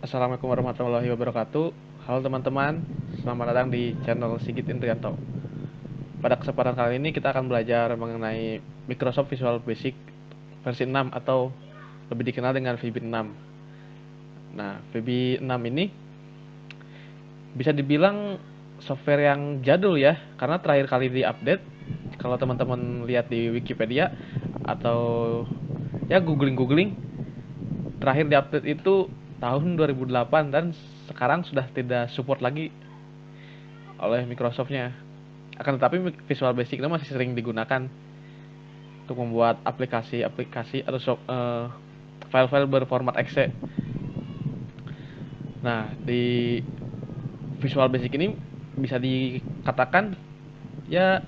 Assalamualaikum warahmatullahi wabarakatuh. Halo teman-teman, selamat datang di channel Sigit Indrianto. Pada kesempatan kali ini kita akan belajar mengenai Microsoft Visual Basic versi 6 atau lebih dikenal dengan VB 6. Nah, VB 6 ini bisa dibilang software yang jadul ya, karena terakhir kali diupdate, kalau teman-teman lihat di Wikipedia atau ya googling, terakhir diupdate itu tahun 2008 dan sekarang sudah tidak support lagi oleh Microsoftnya. Akan tetapi Visual Basic masih sering digunakan untuk membuat aplikasi-aplikasi atau file-file berformat exe. Nah, di Visual Basic ini bisa dikatakan ya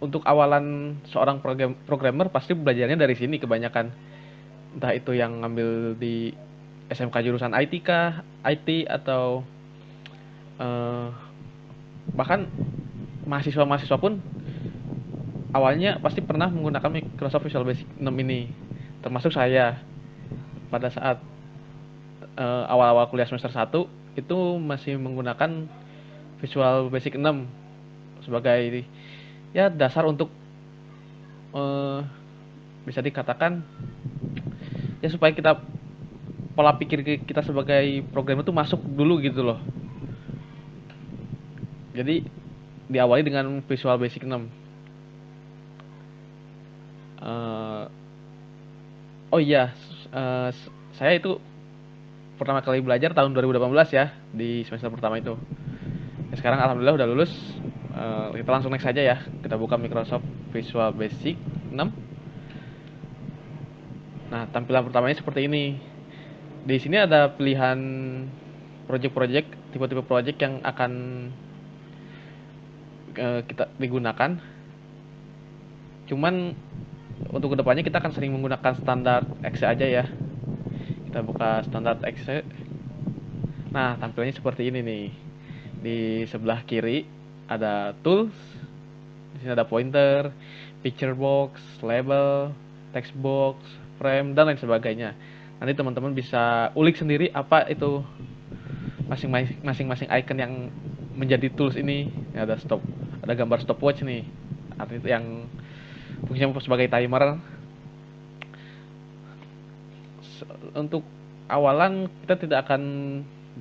untuk awalan seorang programmer pasti belajarnya dari sini kebanyakan. Entah itu yang ngambil di SMK jurusan IT kah, IT atau eh, bahkan mahasiswa-mahasiswa pun awalnya pasti pernah menggunakan Microsoft Visual Basic 6 ini. Termasuk saya pada saat awal-awal kuliah semester 1 itu masih menggunakan Visual Basic 6 sebagai ya dasar untuk eh, bisa dikatakan ya supaya kita pola pikir kita sebagai programmer itu masuk dulu gitu loh. Jadi diawali dengan Visual Basic 6. Eh, oh iya, eh, saya itu pertama kali belajar tahun 2018 ya di semester pertama itu. Ya, sekarang alhamdulillah udah lulus. Kita langsung next saja ya. Kita buka Microsoft Visual Basic 6. Nah, tampilan pertamanya seperti ini. Di sini ada pilihan project-project, tipe-tipe project yang akan kita digunakan. Cuman untuk kedepannya kita akan sering menggunakan standar exe aja ya. Kita buka standar exe. Nah, tampilannya seperti ini nih. Di sebelah kiri ada tools, di sini ada pointer, picture box, label, text box, frame dan lain sebagainya. Nanti teman-teman bisa ulik sendiri apa itu masing-masing icon yang menjadi tools ini. Ini ada stop, ada gambar stopwatch nih. Artinya yang fungsinya sebagai timer. Untuk awalan kita tidak akan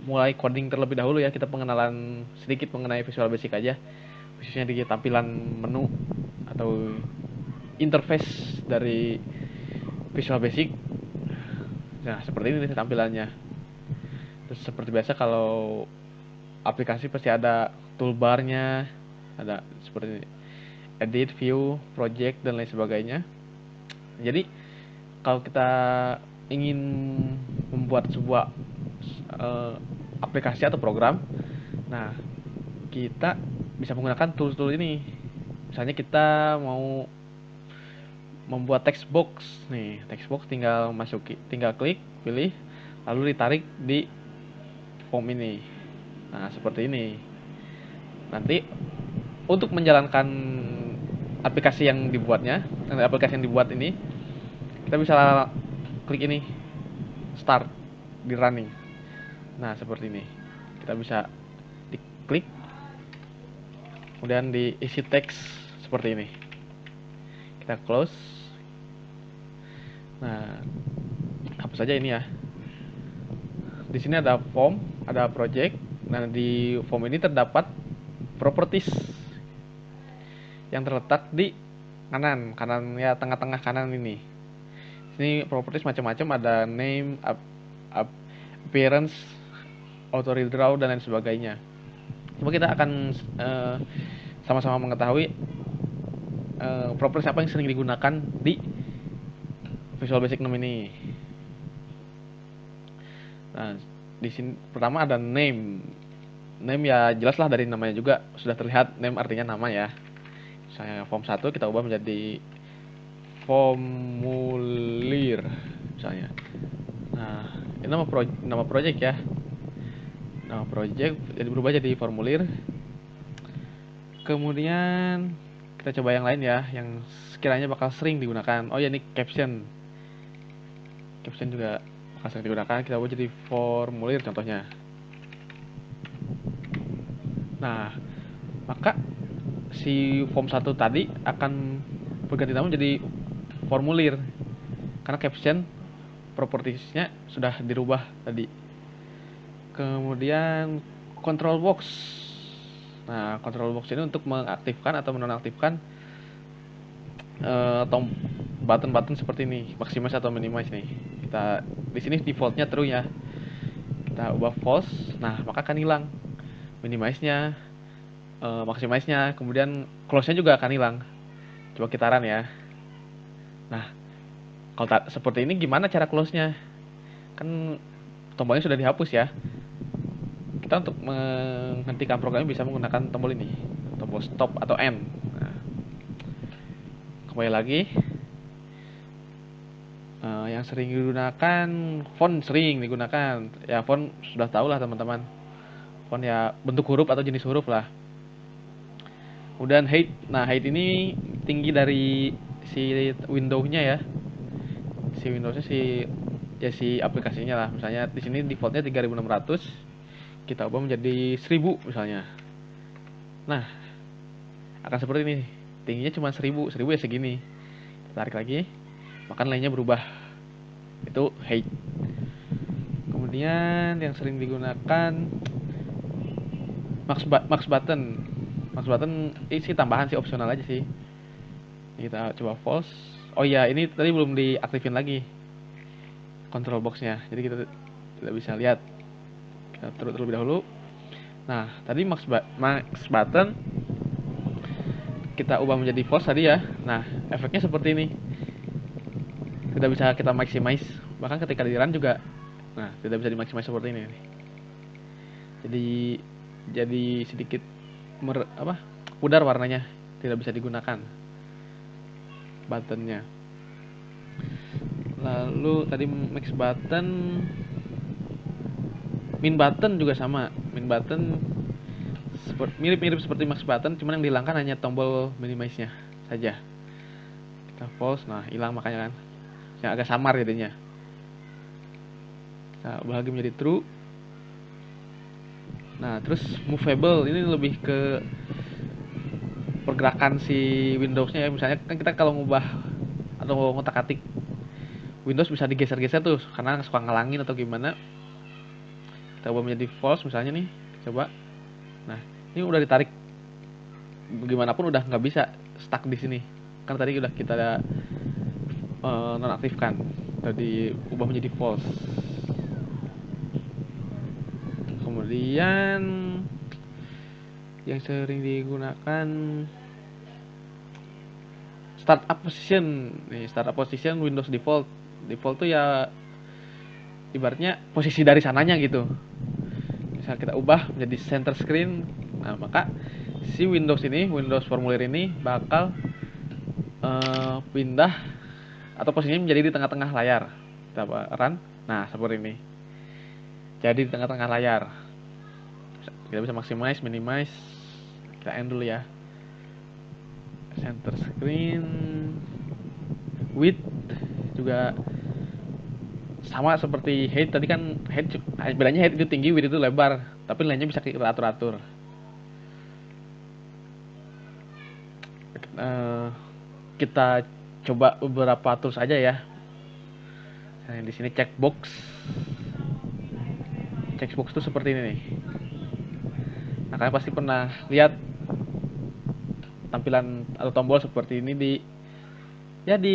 mulai coding terlebih dahulu ya. Kita pengenalan sedikit mengenai Visual Basic aja, khususnya di tampilan menu atau interface dari Visual Basic. Nah, seperti ini tampilannya. Terus seperti biasa kalau aplikasi pasti ada toolbarnya, ada seperti ini. Edit, view, project dan lain sebagainya. Jadi kalau kita ingin membuat sebuah uh, aplikasi atau program, nah kita bisa menggunakan tools-tools ini. Misalnya kita mau membuat text box nih, text box tinggal klik, pilih, lalu ditarik di form ini. Nah, seperti ini. Nanti untuk menjalankan aplikasi yang dibuat ini, kita bisa klik ini, start, di running. Nah, seperti ini. Kita bisa diklik, kemudian diisi teks seperti ini. Kita close. Nah, hapus saja ini ya. Di sini ada form, ada project. Nah, di form ini terdapat properties yang terletak di kanan ya, tengah-tengah kanan ini. Sini properties macam-macam, ada name, appearance, auto redraw dan lain sebagainya. Coba kita akan sama-sama mengetahui properties apa yang sering digunakan di Visual Basic 6 ini. Nah, di sini pertama ada name. Name ya jelaslah dari namanya juga sudah terlihat, name artinya nama ya. Misalnya form 1 kita ubah menjadi formulir misalnya. Nah, ini nama project ya. Nama project jadi berubah jadi formulir. Kemudian kita coba yang lain ya, yang sekiranya bakal sering digunakan. Oh ya, ini caption. Caption juga Langsung digunakan, kita ubah jadi formulir contohnya. Nah, maka si form 1 tadi akan berganti nama menjadi formulir karena caption propertiesnya sudah dirubah tadi. Kemudian control box. Nah, control box ini untuk mengaktifkan atau menonaktifkan button-button seperti ini, maximize atau minimize nih. Kita di sini defaultnya true ya. Kita ubah false. Nah, maka akan hilang minimize-nya, maximize-nya, kemudian close-nya juga akan hilang. Coba kita run ya. Nah, kalau seperti ini gimana cara close-nya? Kan tombolnya sudah dihapus ya. Kita untuk menghentikan programnya bisa menggunakan tombol ini, tombol stop atau end. Nah, kembali lagi, yang sering digunakan font, sering digunakan ya, font sudah tahu lah teman-teman, font ya bentuk huruf atau jenis huruf lah. Kemudian height, nah height ini tinggi dari si window-nya ya, si Windows-nya si aplikasinya lah. Misalnya di sini defaultnya 3600, kita ubah menjadi 1000 misalnya. Nah, akan seperti ini. Tingginya cuma 1000 ya segini. Tarik lagi, maka nilainya berubah. Itu height. Kemudian yang sering digunakan max button. Max button ini sih tambahan sih, opsional aja sih. Kita coba false. Oh iya, ini tadi belum diaktifin lagi control box-nya. Jadi kita tidak bisa lihat. Kita terlebih dahulu. Nah, tadi max button kita ubah menjadi false tadi ya. Nah, efeknya seperti ini. Tidak bisa kita maximize, bahkan ketika di run juga tidak bisa dimaximize seperti ini. Jadi sedikit pudar warnanya, tidak bisa digunakan buttonnya. Lalu tadi max button, min button juga sama. Min button mirip-mirip seperti max button, cuman yang dihilangkan hanya tombol minimize-nya saja. Kita false, nah hilang makanya kan, yang agak samar jadinya. Kita ubah lagi menjadi true. Nah, terus movable ini lebih ke pergerakan si Windows-nya ya. Misalnya kan kita kalau ngubah atau ngotak-atik Windows bisa digeser-geser tuh karena suka ngalangin atau gimana. Kita ubah menjadi false misalnya nih, coba. Nah, ini udah ditarik bagaimanapun udah nggak bisa stuck di sini. Kan tadi udah kita nonaktifkan. Tadi ubah menjadi false. Kemudian yang sering digunakan startup position. Nih, startup position Windows default. Default tuh ya ibaratnya posisi dari sananya gitu. Misal kita ubah menjadi center screen, nah maka si Windows formulir ini bakal pindah atau posisinya menjadi di tengah-tengah layar. Kita run, nah seperti ini. Jadi di tengah-tengah layar. Kita bisa maximize, minimize. Kita end dulu ya. Center screen, width juga sama seperti height tadi kan. Height bedanya, height itu tinggi, width itu lebar, tapi nilainya bisa kita atur-atur. Kita coba beberapa tools aja ya. Nah, di sini checkbox itu seperti ini nih. Nah, kalian pasti pernah lihat tampilan atau tombol seperti ini di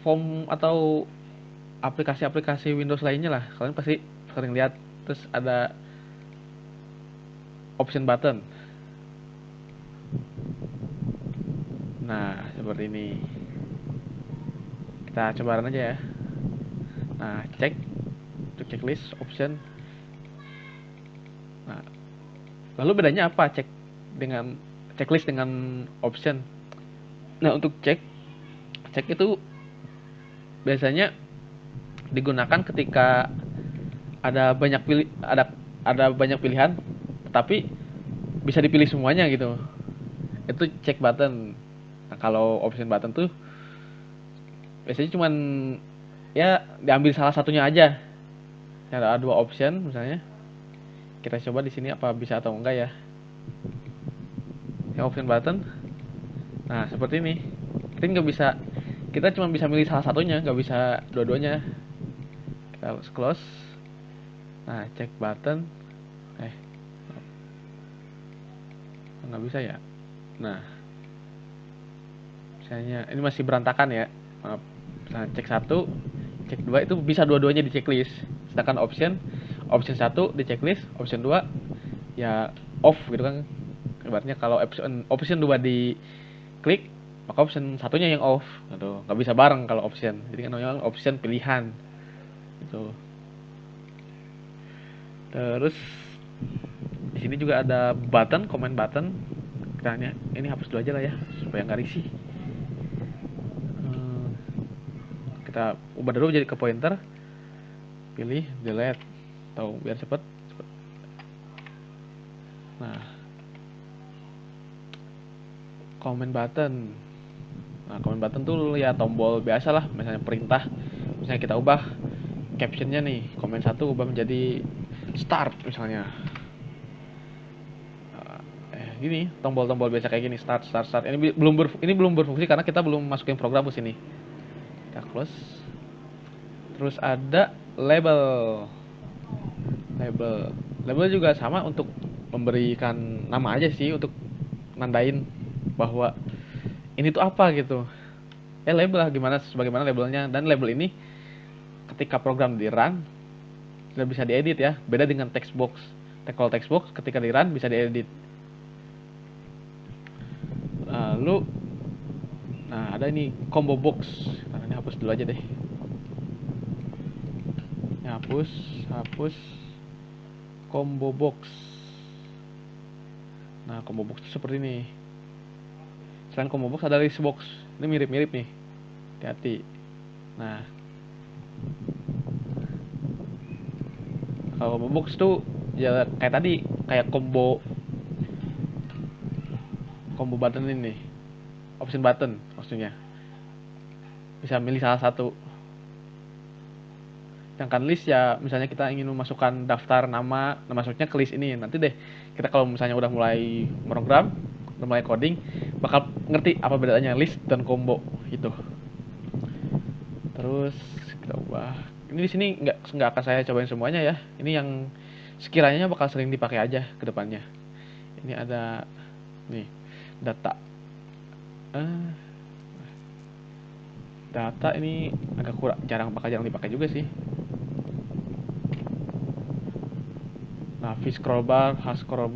form atau aplikasi-aplikasi Windows lainnya lah. Kalian pasti sering lihat. Terus ada option button. Nah, seperti ini. Kita coba run aja ya. Nah, checklist option. Nah, lalu bedanya apa dengan checklist dengan option? Nah, untuk cek itu biasanya digunakan ketika ada banyak pilihan tapi bisa dipilih semuanya gitu. Itu check button. Nah, kalau option button tuh biasanya cuman ya diambil salah satunya aja. Ada dua option misalnya. Kita coba di sini apa bisa atau enggak ya. Yang option button. Nah, seperti ini. Kita nggak bisa, kita cuma bisa milih salah satunya, nggak bisa dua-duanya. Kita close. Nah, check button. Nggak bisa ya. Nah, misalnya ini masih berantakan ya. Maaf. Nah, cek 1, cek 2 itu bisa dua-duanya di checklist. Sedangkan option 1 di checklist, option 2 ya off gitu kan. Ibaratnya kalau option 2 di klik, maka option satunya yang off gitu. Nggak bisa bareng kalau option. Jadi kan namanya option pilihan gitu. Terus di sini juga ada button, comment button. Kita ini hapus dulu aja lah ya supaya nggak risih. Kita ubah dulu jadi ke pointer, pilih delete atau biar cepet. Nah, comment button. Nah, comment button tuh ya tombol biasa lah, misalnya perintah. Misalnya kita ubah captionnya nih, comment 1 ubah menjadi start misalnya. Gini, tombol-tombol biasa kayak gini, start start start. Ini belum berfungsi karena kita belum masukin program ke sini. Kita close. Terus ada label. Label juga sama untuk memberikan nama aja sih, untuk nandain bahwa ini tuh apa gitu. Label lah sebagaimana labelnya. Dan label ini ketika program di run sudah bisa diedit ya, beda dengan text box. Kalau text box ketika di run bisa diedit. Lalu ada ini combo box. Nah, ini hapus dulu aja deh. Ini hapus combo box. Nah, combo box itu seperti ini. Selain combo box ada list box. Ini mirip-mirip nih. Hati-hati. Nah, kalau combo box tuh ya kayak tadi, kayak combo button ini nih. Option button maksudnya. Bisa milih salah satu. Sedangkan list ya misalnya kita ingin memasukkan daftar nama, masuknya ke list ini. Nanti deh kita kalau misalnya udah mulai program, udah mulai coding, bakal ngerti apa bedanya list dan combo gitu. Terus kita ubah. Ini di sini nggak akan saya cobain semuanya ya. Ini yang sekiranya bakal sering dipakai aja ke depannya. Ini ada nih data. Data ini agak jarang dipakai juga sih. Nah, V scroll bar, H scroll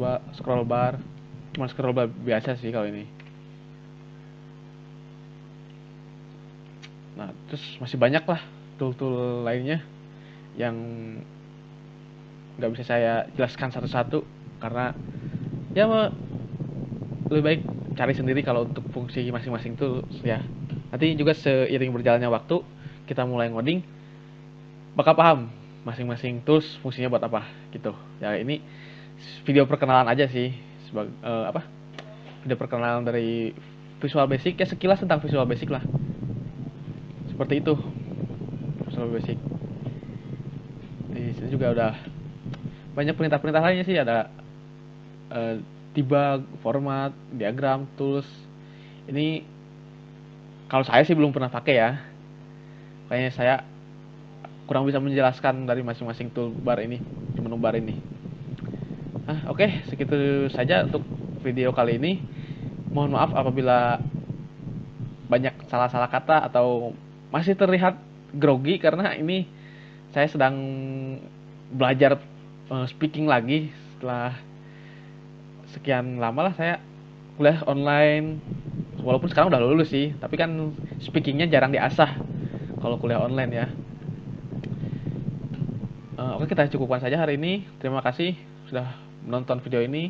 bar, cuma scroll bar biasa sih kalau ini. Nah, terus masih banyak lah tool-tool lainnya yang nggak bisa saya jelaskan satu-satu karena ya lebih baik cari sendiri kalau untuk fungsi masing-masing tools ya. Nanti juga seiring berjalannya waktu kita mulai ngoding bakal paham masing-masing tools fungsinya buat apa gitu. Ya ini video perkenalan aja sih sebagai video perkenalan dari Visual Basic ya, sekilas tentang Visual Basic lah. Seperti itu Visual Basic. Di sini juga udah banyak perintah-perintah lainnya sih, ada debug, format, diagram, tools. Ini kalau saya sih belum pernah pakai ya. Kayaknya saya kurang bisa menjelaskan dari masing-masing toolbar ini, menu bar ini. Oke, segitu saja untuk video kali ini. Mohon maaf apabila banyak salah-salah kata atau masih terlihat grogi karena ini saya sedang belajar speaking lagi setelah sekian lama lah saya kuliah online. Walaupun sekarang udah lulus sih, tapi kan speakingnya jarang diasah kalau kuliah online ya. Oke, kita cukupkan saja hari ini. Terima kasih sudah menonton video ini.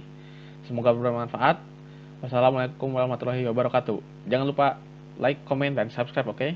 Semoga bermanfaat. Wassalamualaikum warahmatullahi wabarakatuh. Jangan lupa like, comment, dan subscribe, oke?